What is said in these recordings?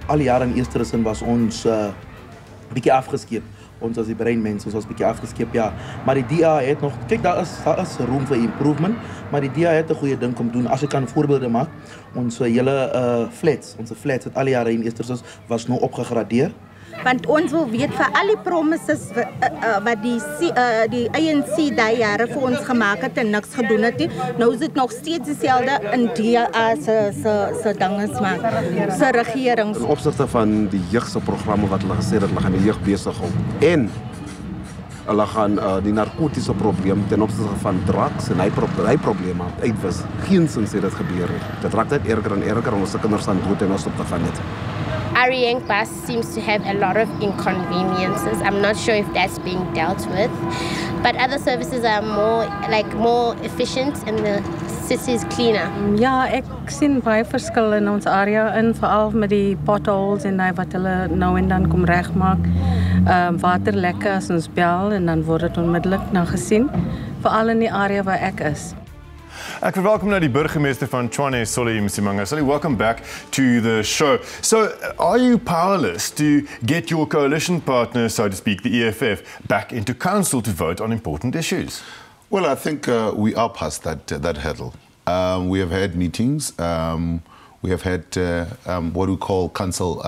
al die jare in eerste sin was ons bietjie afgeskeep. Ons as die breinmense, ons was bietjie afgeskeep, ja. Maar die DA het nog, kyk, daar is room vir improvement, maar die DA het 'n goeie ding om doen. As ek kan voorbeelde maak, ons hele flats het al die jare in eerste sin was nou opgegradeer. Want ons wil weet vir al die promises wat die ANC daai jare vir ons gemaak het en niks gedoen het nie. Nou is dit nog steeds dieselfde in DA se dinges maak, se regering. In opsigte van die jeugse programme wat hulle gesê het hulle gaan die jeug besig hou. En hulle gaan die narkotiese probleem ten opsigte van drugs en hy probleme uitwis. Geensins het dit gebeur nie. Dit raak net erger en erger en ons kinders aan dood en ons op te gaan het. Ariang bus seems to have a lot of inconveniences. I'm not sure if that's being dealt with, but other services are more efficient and the city is cleaner. Ja, ek sien baie verskil in ons area in veral met die potholes en daai wat hulle nou en dan kom regmaak. Water lekke as ons bel en dan word dit onmiddellik nou gesien, veral in die area waar ek is. Ek verwelkom nou die burgemeester van Tshwane, Msimanga. Solly, welcome back to the show. So, are you powerless to get your coalition partner, so to speak, the EFF, back into council to vote on important issues? Well, I think we are past that hurdle. We have had meetings. We have had what we call council,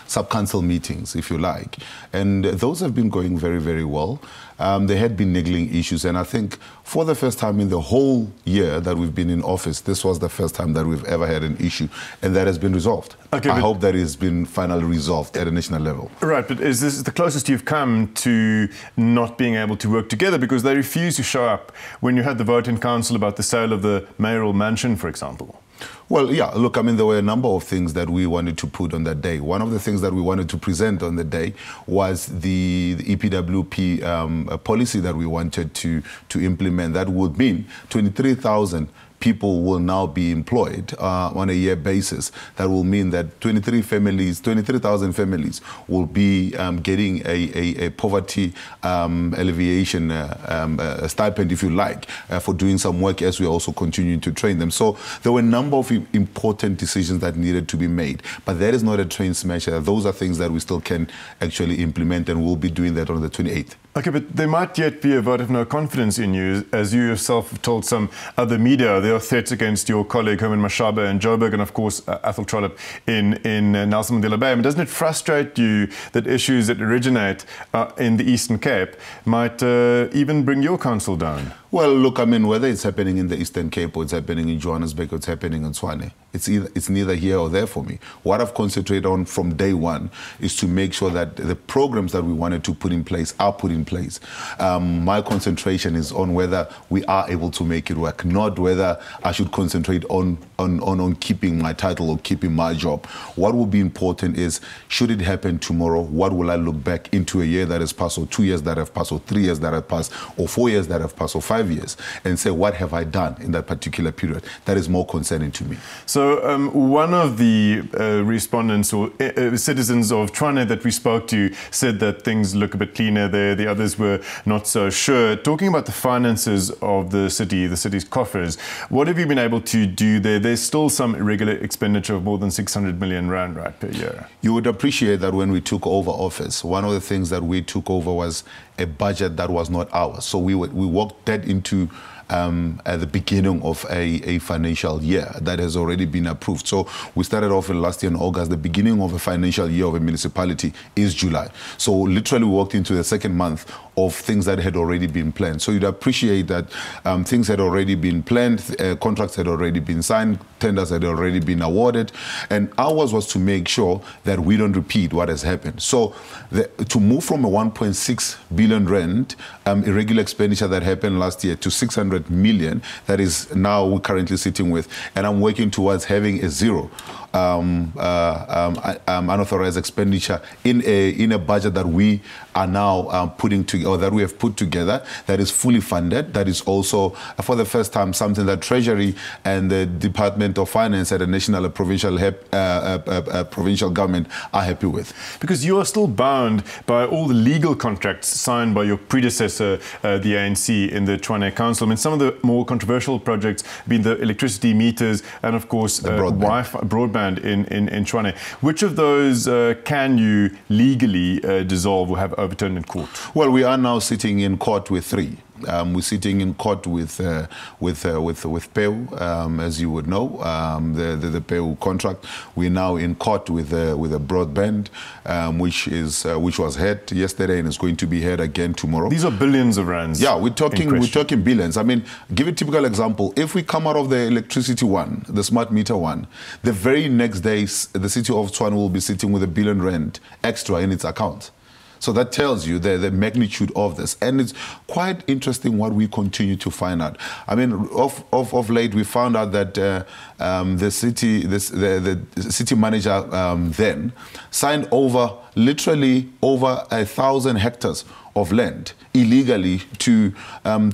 sub-council meetings, if you like. And those have been going very, very well. There had been niggling issues, and I think for the first time in the whole year that we've been in office, this was the first time that we've ever had an issue, and that has been resolved. Okay, I hope that it has been finally resolved at a national level. Right, but is this the closest you've come to not being able to work together, because they refused to show up when you had the vote in council about the sale of the mayoral mansion, for example? Well, yeah, look, I mean, there were a number of things that we wanted to put on that day. One of the things that we wanted to present on the day was the EPWP policy that we wanted to implement. That would mean 23,000 people will now be employed on a year basis. That will mean that 23,000 families will be getting a poverty alleviation stipend, if you like, for doing some work as we also continue to train them. So there were a number of important decisions that needed to be made. But that is not a train smasher. Those are things that we still can actually implement, and we'll be doing that on the 28th. Okay, but there might yet be a vote of no confidence in you, as you yourself have told some other media. There are threats against your colleague Herman Mashaba in Joburg, and of course Athol Trollip in Nelson Mandela Bay. I mean, doesn't it frustrate you that issues that originate in the Eastern Cape might even bring your council down? Well, look, I mean, whether it's happening in the Eastern Cape or it's happening in Johannesburg or it's happening in Tshwane, it's neither here or there for me. What I've concentrated on from day one is to make sure that the programs that we wanted to put in place are put in place. My concentration is on whether we are able to make it work, not whether I should concentrate on keeping my title or keeping my job. What will be important is, should it happen tomorrow, what will I look back into a year that has passed, or 2 years that have passed, or 3 years that have passed, or 4 years that have passed, or 5 years, and say, what have I done in that particular period? That is more concerning to me. So one of the respondents or citizens of Tshwane that we spoke to said that things look a bit cleaner there. The others were not so sure. Talking about the finances of the city's coffers, what have you been able to do there? There's still some irregular expenditure of more than 600 million rand, right, per year. You would appreciate that when we took over office, one of the things that we took over was a budget that was not ours. So we walked that into at the beginning of a financial year that has already been approved. So we started off in last year in August. The beginning of a financial year of a municipality is July. So literally we walked into the second month of things that had already been planned. So you'd appreciate that things had already been planned, contracts had already been signed, tenders had already been awarded, and ours was to make sure that we don't repeat what has happened. So to move from a 1.6 billion rand irregular expenditure that happened last year to 600 million, that is now we're currently sitting with, and I'm working towards having a zero unauthorized expenditure in a budget that we are now putting together, or that we have put together, that is fully funded. That is also, for the first time, something that Treasury and the Department of Finance at a national and provincial government are happy with. Because you are still bound by all the legal contracts signed by your predecessor, the ANC, in the Tshwane Council. I mean, some of the more controversial projects have been the electricity meters and, of course, broadband broadband in Tshwane. Which of those can you legally dissolve or have overturned in court? Well, we are now sitting in court with 3. We're sitting in court with PEU, as you would know, the PEU contract. We're now in court with a broadband, which was heard yesterday and is going to be heard again tomorrow. These are billions of rands. Yeah, we're talking billions. I mean, give a typical example. If we come out of the electricity one, the smart meter one, the very next day, the city of Tshwane will be sitting with R1 billion extra in its account. So that tells you the magnitude of this. And it's quite interesting what we continue to find out. I mean, of late, we found out that the city manager then signed literally over 1,000 hectares of land illegally to an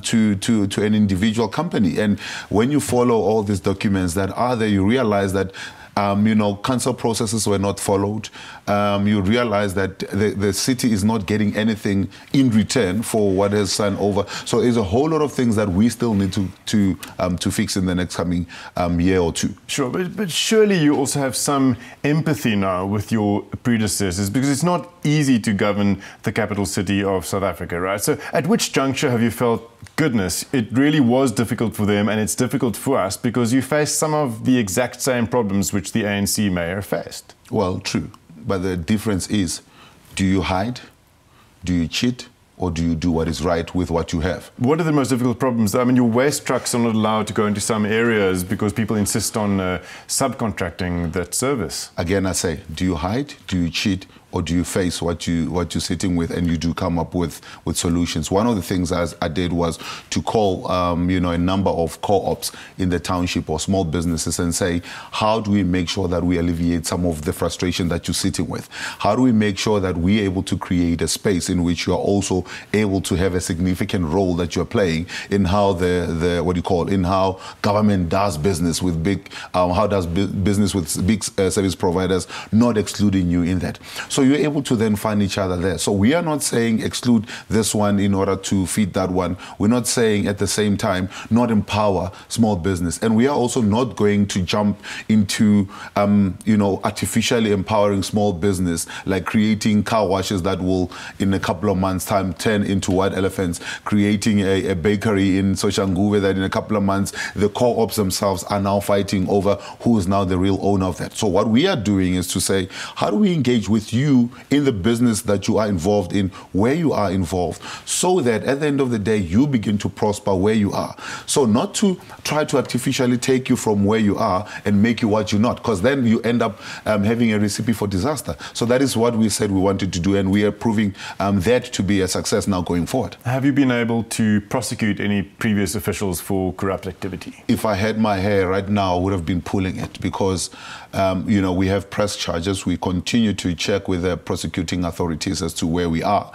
individual company. And when you follow all these documents that are there, you realize that council processes were not followed. You realize that the city is not getting anything in return for what is signed over. So there's a whole lot of things that we still need to fix in the next coming year or 2. Sure, but surely you also have some empathy now with your predecessors, because it's not easy to govern the capital city of South Africa, right? So at which juncture have you felt, goodness, it really was difficult for them and it's difficult for us because you face some of the exact same problems which the ANC mayor faced? Well, true. But the difference is, do you hide, do you cheat, or do you do what is right with what you have? What are the most difficult problems? I mean, your waste trucks are not allowed to go into some areas because people insist on subcontracting that service. Again, I say, do you hide, do you cheat, or do you face what you're sitting with and you do come up with solutions? One of the things I did was to call a number of co-ops in the township or small businesses and say, how do we make sure that we alleviate some of the frustration that you're sitting with? How do we make sure that we're able to create a space in which you're also able to have a significant role that you're playing in how in how government does business with business with big service providers, not excluding you in that. So you're able to then find each other there. So we are not saying exclude this one in order to feed that one. We're not saying at the same time not empower small business. And we are also not going to jump into artificially empowering small business, like creating car washes that will in a couple of months time turn into white elephants, creating a bakery in Soshanguve that in a couple of months the co-ops themselves are now fighting over who is now the real owner of that. So what we are doing is to say, how do we engage with you in the business that you are involved in, where you are involved, so that at the end of the day, you begin to prosper where you are. So not to try to artificially take you from where you are and make you what you're not, because then you end up having a recipe for disaster. So that is what we said we wanted to do, and we are proving that to be a success now going forward. Have you been able to prosecute any previous officials for corrupt activity? If I had my hair right now, I would have been pulling it, because we have press charges. We continue to check with the prosecuting authorities as to where we are.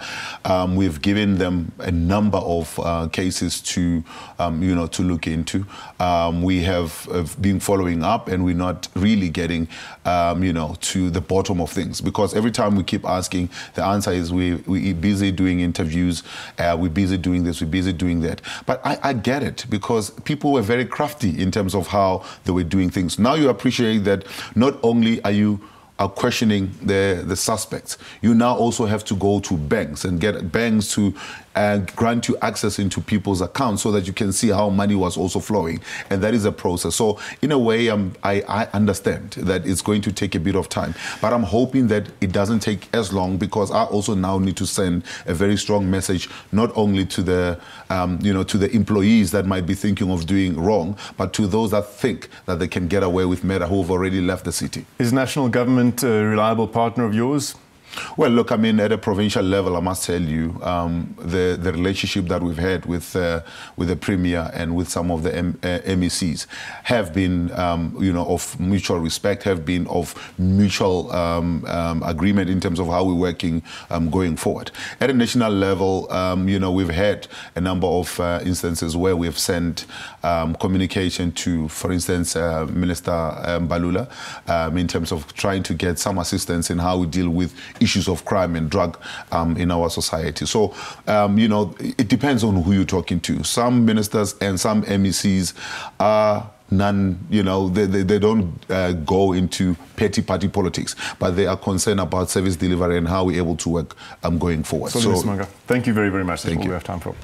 We've given them a number of cases to look into. We have been following up, and we're not really getting to the bottom of things, because every time we keep asking, the answer is we're busy doing interviews, we're busy doing this, we're busy doing that. But I get it, because people were very crafty in terms of how they were doing things. Now you appreciate that not only are you questioning the suspects, you now also have to go to banks and get banks to grant you access into people's accounts so that you can see how money was also flowing. And that is a process. So in a way, I understand that it's going to take a bit of time, but I'm hoping that it doesn't take as long, because I also now need to send a very strong message, not only to the to the employees that might be thinking of doing wrong, but to those that think that they can get away with murder, who have already left the city. Is national government a reliable partner of yours? Well, look, I mean, at a provincial level, I must tell you, the relationship that we've had with the Premier and with some of the MECs have been, of mutual respect, have been of mutual agreement in terms of how we're working going forward. At a national level, we've had a number of instances where we've sent communication to, for instance, Minister Balula, in terms of trying to get some assistance in how we deal with issues of crime and drug in our society. So, it depends on who you're talking to. Some ministers and some MECs are they don't go into petty party politics, but they are concerned about service delivery and how we're able to work going forward. So, Msimanga, thank you very, very much. That's Thank all you. we have time for.